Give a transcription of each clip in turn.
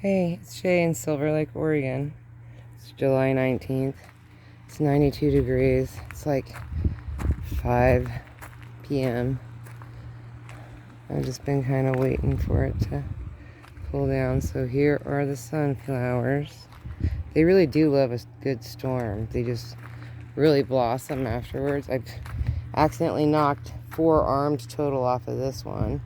Hey, it's Shay in Silver Lake, Oregon. It's July 19th. It's 92 degrees. It's like 5 p.m. I've just been kind of waiting for it to cool down. So here are the sunflowers. They really do love a good storm. They just really blossom afterwards. I've accidentally knocked 4 arms total off of this one.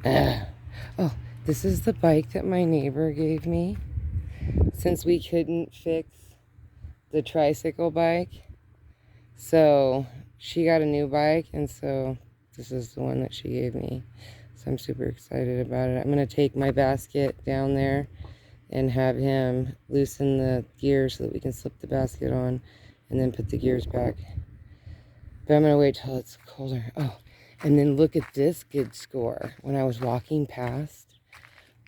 Oh, this is the bike that my neighbor gave me since we couldn't fix the tricycle bike. So she got a new bike, and so this is the one that she gave me. So I'm super excited about it. I'm going to take my basket down there and have him loosen the gears so that we can slip the basket on and then put the gears back. But I'm going to wait till it's colder. Oh, and then look at this good score. When I was walking past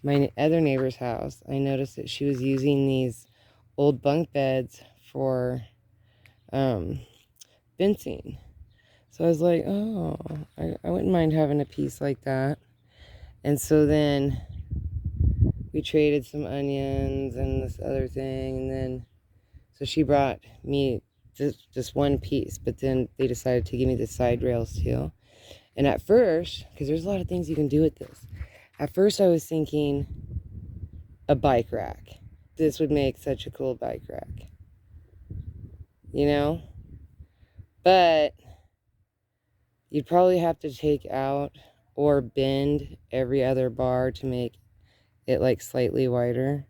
my other neighbor's house, I noticed that she was using these old bunk beds for fencing. So I was like, oh, I wouldn't mind having a piece like that. And so then we traded some onions and this other thing. And then, so she brought me just one piece, but then they decided to give me the side rails too. And at first, because there's a lot of things you can do with this. At first I was thinking a bike rack. This would make such a cool bike rack. You know? But you'd probably have to take out or bend every other bar to make it like slightly wider.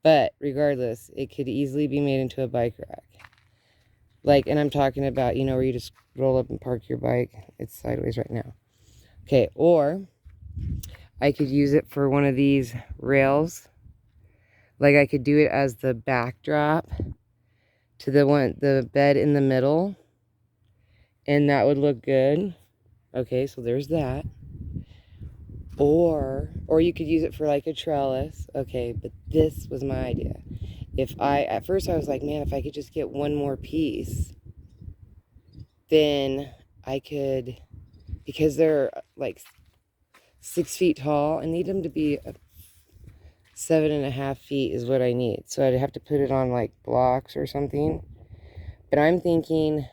But regardless, it could easily be made into a bike rack. Like, and I'm talking about, you know, where you just roll up and park your bike. It's sideways right now. Okay, or I could use it for one of these rails. Like I could do it as the backdrop to the bed in the middle. And that would look good. Okay, so there's that. Or you could use it for like a trellis. Okay, but this was my idea. At first I was like, man, if I could just get one more piece, then I could, because they're like 6 feet tall, I need them to be 7.5 feet is what I need. So I'd have to put it on like blocks or something. But I'm thinking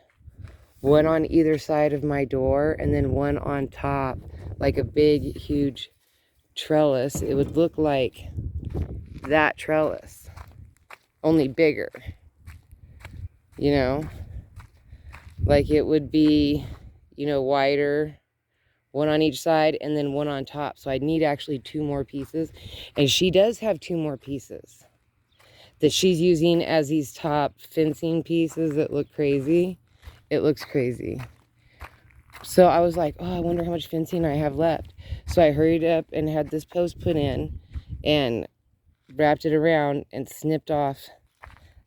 one on either side of my door and then one on top, like a big, huge trellis. It would look like that trellis, only bigger, you know? Like it would be, you know, wider, one on each side and then one on top. So I'd need actually 2 more pieces. And she does have 2 more pieces that she's using as these top fencing pieces that look crazy. It looks crazy. So I was like, oh, I wonder how much fencing I have left. So I hurried up and had this post put in and wrapped it around and snipped off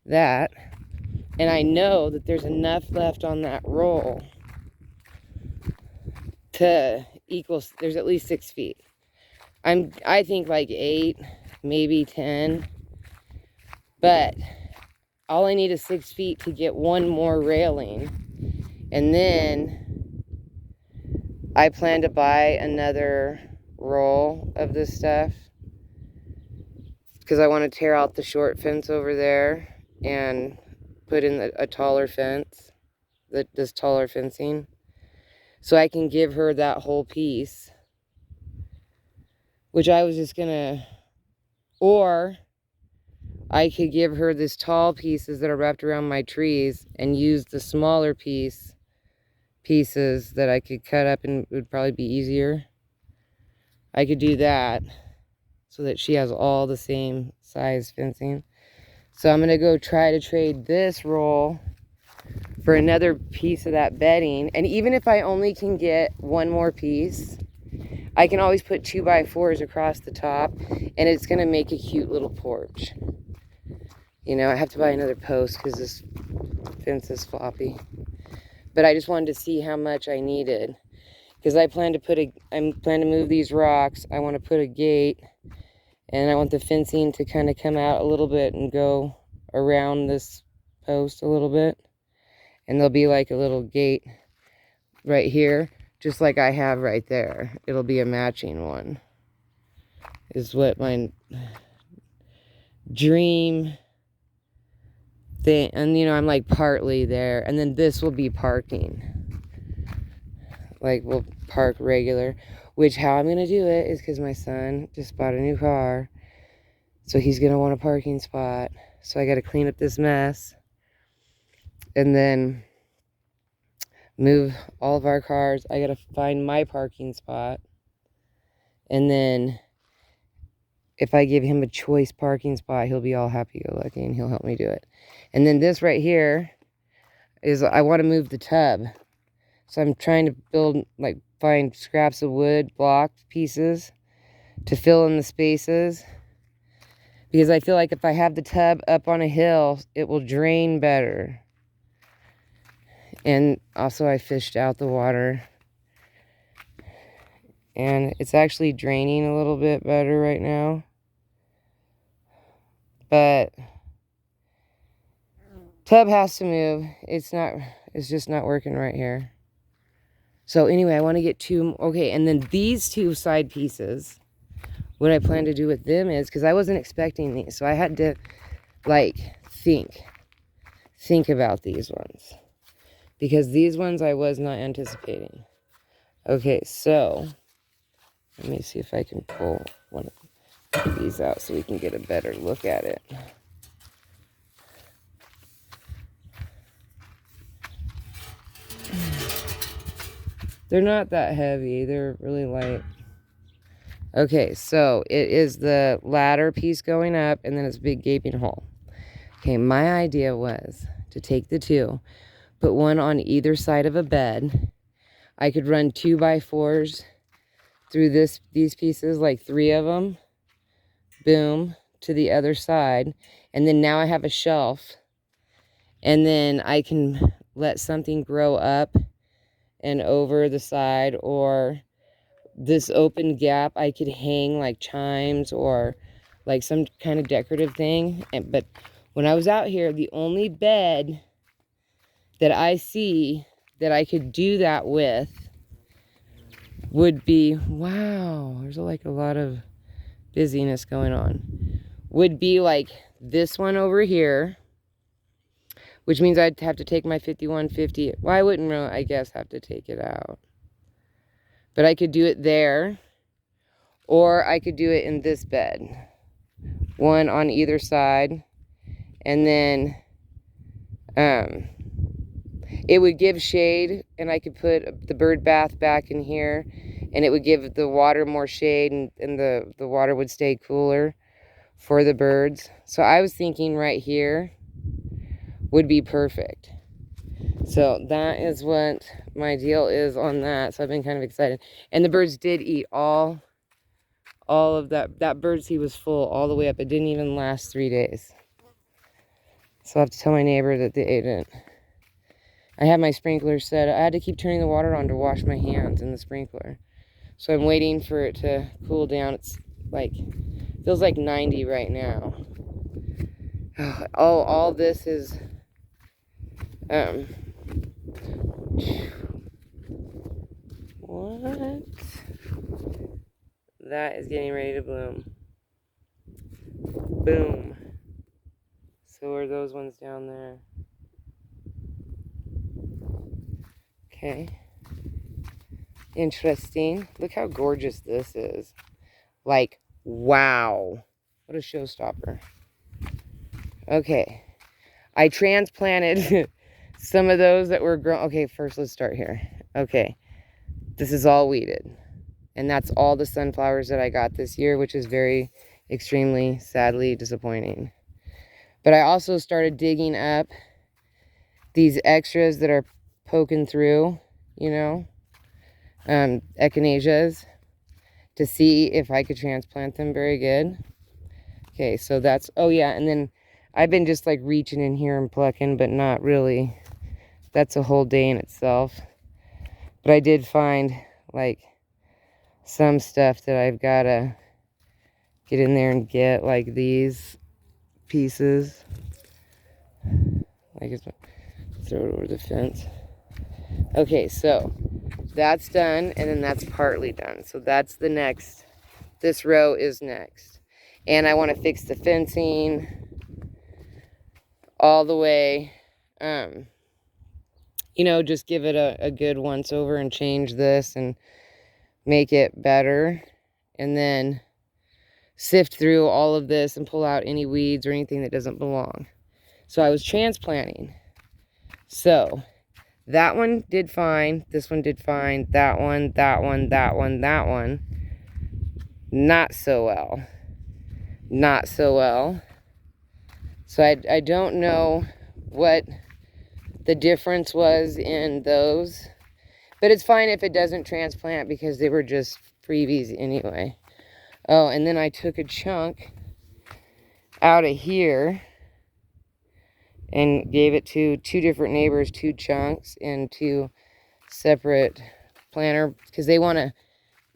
that. And I know that there's enough left on that roll to equal, there's at least 6 feet. I think like 8, maybe 10. But all I need is 6 feet to get one more railing. And then I plan to buy another roll of this stuff because I want to tear out the short fence over there and put in a taller fence, this taller fencing, so I can give her that whole piece, which I was just gonna, or I could give her this tall pieces that are wrapped around my trees and use the smaller pieces that I could cut up and it would probably be easier. I could do that so that she has all the same size fencing. So I'm gonna go try to trade this roll for another piece of that bedding. And even if I only can get one more piece, I can always put 2x4s across the top and it's gonna make a cute little porch. You know, I have to buy another post because this fence is floppy. But I just wanted to see how much I needed. Because I plan to move these rocks. I want to put a gate. And I want the fencing to kind of come out a little bit and go around this post a little bit. And there'll be like a little gate right here, just like I have right there. It'll be a matching one, is what my dream thing. And, you know, I'm like partly there. And then this will be parking. Like, we'll park regular. Which, how I'm going to do it is because my son just bought a new car. So he's going to want a parking spot. So I got to clean up this mess. And then move all of our cars. I got to find my parking spot. And then if I give him a choice parking spot, he'll be all happy-go-lucky and he'll help me do it. And then this right here is, I want to move the tub. So I'm trying to build, like, find scraps of wood, block pieces to fill in the spaces. Because I feel like if I have the tub up on a hill, it will drain better. And also I fished out the water. And it's actually draining a little bit better right now. But tub has to move. It's just not working right here. So anyway, I want to get two. Okay, and then these two side pieces, what I plan to do with them is, because I wasn't expecting these, so I had to, like, think about these ones. Because these ones I was not anticipating. Okay, so let me see if I can pull one of these out so we can get a better look at it. They're not that heavy. They're really light. Okay, so it is the ladder piece going up, and then it's a big gaping hole. Okay, my idea was to take the two, put one on either side of a bed. I could run 2x4s through these pieces, like 3 of them. Boom, to the other side. And then now I have a shelf. And then I can let something grow up and over the side, or this open gap I could hang like chimes or like some kind of decorative thing. But when I was out here, the only bed that I see that I could do that with would be, wow, there's like a lot of busyness going on, would be like this one over here, which means I'd have to take my 5150. Well, I wouldn't really, I guess, have to take it out. But I could do it there, or I could do it in this bed. One on either side, and then it would give shade, and I could put the bird bath back in here, and it would give the water more shade, and the water would stay cooler for the birds. So I was thinking right here would be perfect. So that is what my deal is on that. So I've been kind of excited. And the birds did eat all of that. That bird seed was full all the way up. It didn't even last 3 days. So I have to tell my neighbor that they ate it. I had my sprinkler set. I had to keep turning the water on to wash my hands in the sprinkler. So I'm waiting for it to cool down. It's like, feels like 90 right now. Oh, all this is, what? That is getting ready to bloom. Boom. So are those ones down there. Okay. Interesting. Look how gorgeous this is. Like, wow. What a showstopper. Okay. I transplanted some of those that were grown. Okay, first let's start here. Okay. This is all weeded. And that's all the sunflowers that I got this year, which is very, extremely, sadly disappointing. But I also started digging up these extras that are poking through, you know, echinaceas, to see if I could transplant them very good. Okay, so that's, oh yeah, and then I've been just like reaching in here and plucking, but not really. That's a whole day in itself. But I did find like some stuff that I've got to get in there and get, like these pieces. I guess throw it over the fence. Okay, so that's done, and then that's partly done. So that's the next. This row is next. And I want to fix the fencing all the way. You know, just give it a good once over and change this and make it better. And then sift through all of this and pull out any weeds or anything that doesn't belong. So I was transplanting. So that one did fine. This one did fine. That one, that one, that one, that one. Not so well. Not so well. So I don't know what the difference was in those. But it's fine if it doesn't transplant because they were just freebies anyway. Oh, and then I took a chunk out of here and gave it to 2 different neighbors, 2 chunks and 2 separate planter because they want to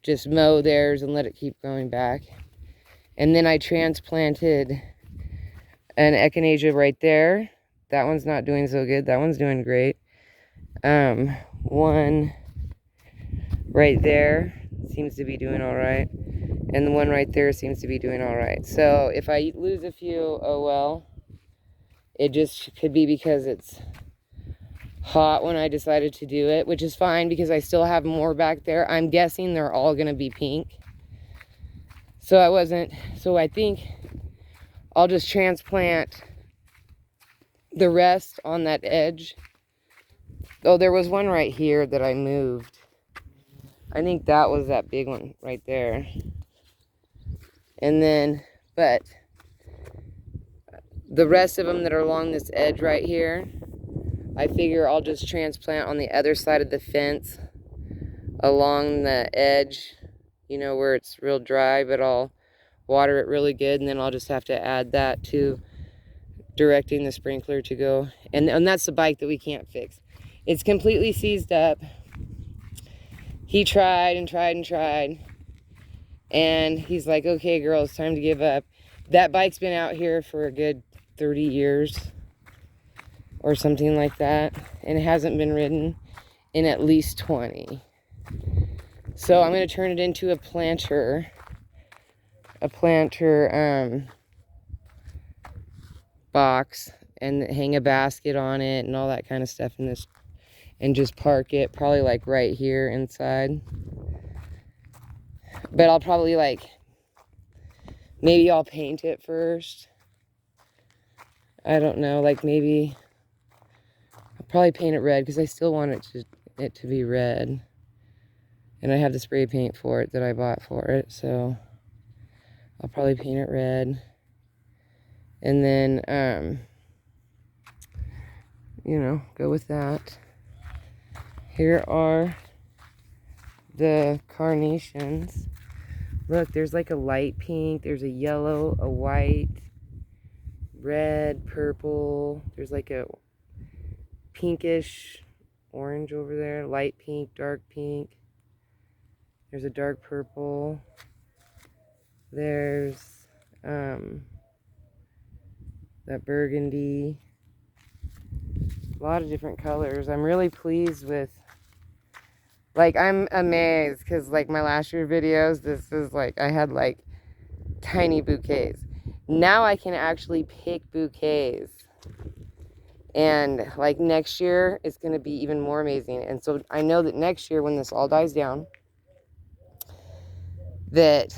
just mow theirs and let it keep growing back. And then I transplanted an echinacea right there. That one's not doing so good. That one's doing great. One right there seems to be doing all right. And the one right there seems to be doing all right. So if I lose a few, oh well. It just could be because it's hot when I decided to do it, which is fine because I still have more back there. I'm guessing they're all going to be pink. So I think I'll just transplant the rest on that edge. Oh, there was one right here that I moved. I think that was that big one right there. And then, but the rest of them that are along this edge right here, I figure I'll just transplant on the other side of the fence along the edge, you know, where it's real dry, but I'll water it really good, and then I'll just have to add that to directing the sprinkler to go. And that's the bike that we can't fix. It's completely seized up. He tried and tried and tried, and he's like, okay, girl, it's time to give up. That bike's been out here for a good 30 years or something like that, and it hasn't been ridden in at least 20. So I'm going to turn it into a planter box and hang a basket on it and all that kind of stuff in this, and just park it probably like right here inside. But I'll probably maybe I'll paint it first. I don't know, like maybe I'll probably paint it red because I still want it to be red. And I have the spray paint for it that I bought for it, so I'll probably paint it red. And then, you know, go with that. Here are the carnations. Look, there's like a light pink, there's a yellow, a white, red, purple. There's like a pinkish orange over there, light pink, dark pink. There's a dark purple. There's that burgundy. A lot of different colors. I'm really pleased with, like, I'm amazed because like my last year videos, this is like, I had like tiny bouquets. Now I can actually pick bouquets. And like next year, it's going to be even more amazing. And so I know that next year when this all dies down, that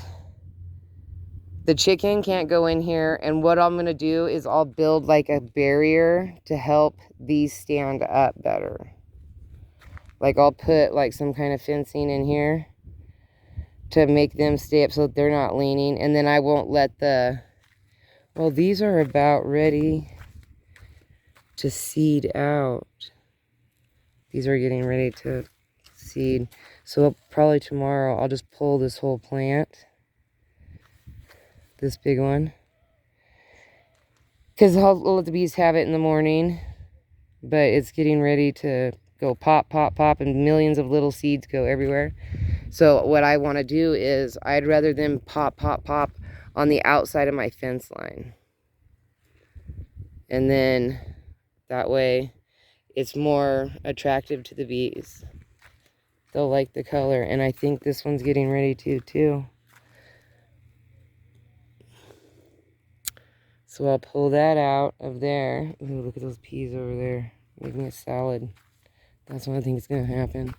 the chicken can't go in here. And what I'm going to do is I'll build like a barrier to help these stand up better. Like I'll put like some kind of fencing in here to make them stay up so that they're not leaning. And then I won't let well, these are about ready to seed out. These are getting ready to seed. So probably tomorrow I'll just pull this whole plant. This big one. Because I'll let the bees have it in the morning. But it's getting ready to go pop, pop, pop. And millions of little seeds go everywhere. So what I want to do is I'd rather them pop, pop, pop on the outside of my fence line. And then that way it's more attractive to the bees. They'll like the color. And I think this one's getting ready to too. So I'll pull that out of there. Ooh, look at those peas over there. Making a salad. That's what I think is going to happen.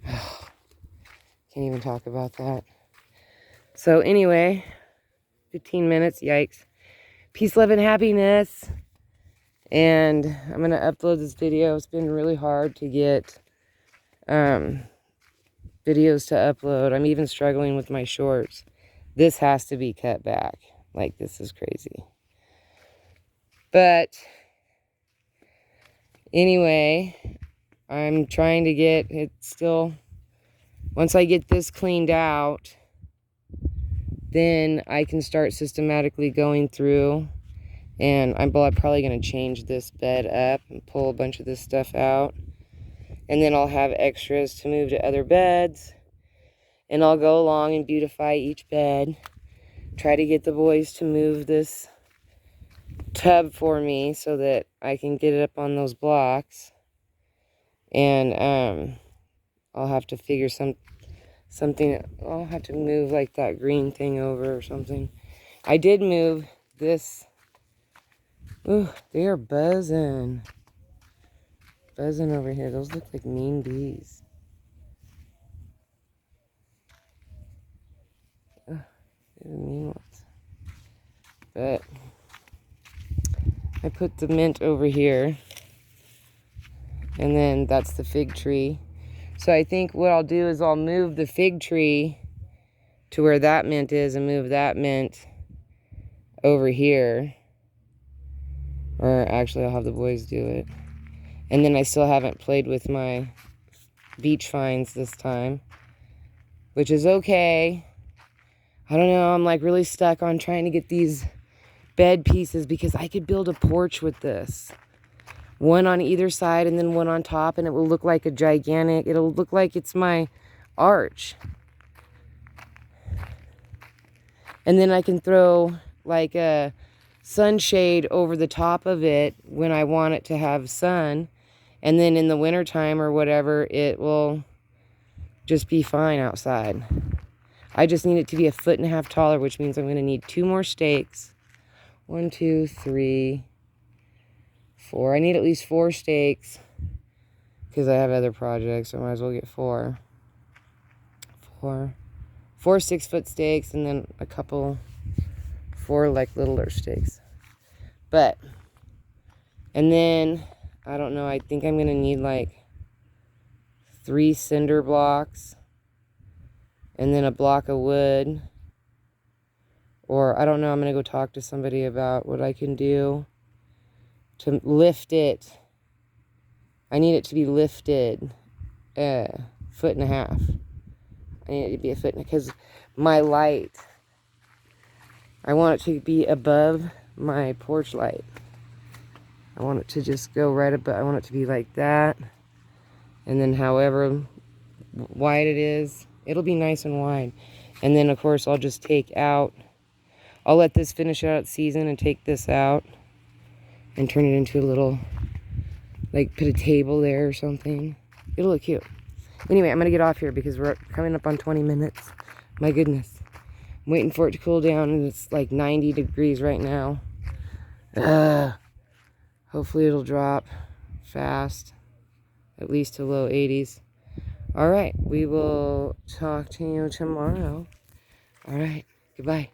Can't even talk about that. So anyway, 15 minutes, yikes. Peace, love, and happiness. And I'm going to upload this video. It's been really hard to get videos to upload. I'm even struggling with my shorts. This has to be cut back. Like, this is crazy. But anyway, I'm trying to get it still. Once I get this cleaned out, then I can start systematically going through. And I'm probably going to change this bed up and pull a bunch of this stuff out. And then I'll have extras to move to other beds. And I'll go along and beautify each bed. Try to get the boys to move this tub for me so that I can get it up on those blocks. And I'll have to figure something. I'll have to move like that green thing over or something. I did move this. Ooh, they are buzzing. Buzzing over here. Those look like mean bees. Ugh, they're the mean ones. But I put the mint over here. And then that's the fig tree. So I think what I'll do is I'll move the fig tree to where that mint is and move that mint over here. Or actually, I'll have the boys do it. And then I still haven't played with my beach finds this time, which is okay. I don't know. I'm like really stuck on trying to get these bed pieces because I could build a porch with this. One on either side and then one on top, and it will look like a gigantic, it'll look like it's my arch. And then I can throw like a sunshade over the top of it when I want it to have sun. And then in the wintertime or whatever, it will just be fine outside. I just need it to be 1.5 feet taller, which means I'm going to need 2 more stakes. 1, 2, 3, 4. I need at least 4 stakes because I have other projects, so I might as well get 4. 4 6-foot stakes, and then a couple 4 like littler stakes. But, and then, I don't know, I think I'm going to need like 3 cinder blocks and then a block of wood. Or, I don't know, I'm going to go talk to somebody about what I can do to lift it. I need it to be lifted 1.5 feet. I need it to be 1 foot, because my light, I want it to be above my porch light. I want it to just go right above. I want it to be like that. And then however wide it is, it'll be nice and wide. And then, of course, I'll just take out, I'll let this finish out its season and take this out and turn it into a little, like, put a table there or something. It'll look cute. Anyway, I'm going to get off here because we're coming up on 20 minutes. My goodness. I'm waiting for it to cool down, and it's like 90 degrees right now. Hopefully it'll drop fast, at least to low 80s. All right, we will talk to you tomorrow. All right, goodbye.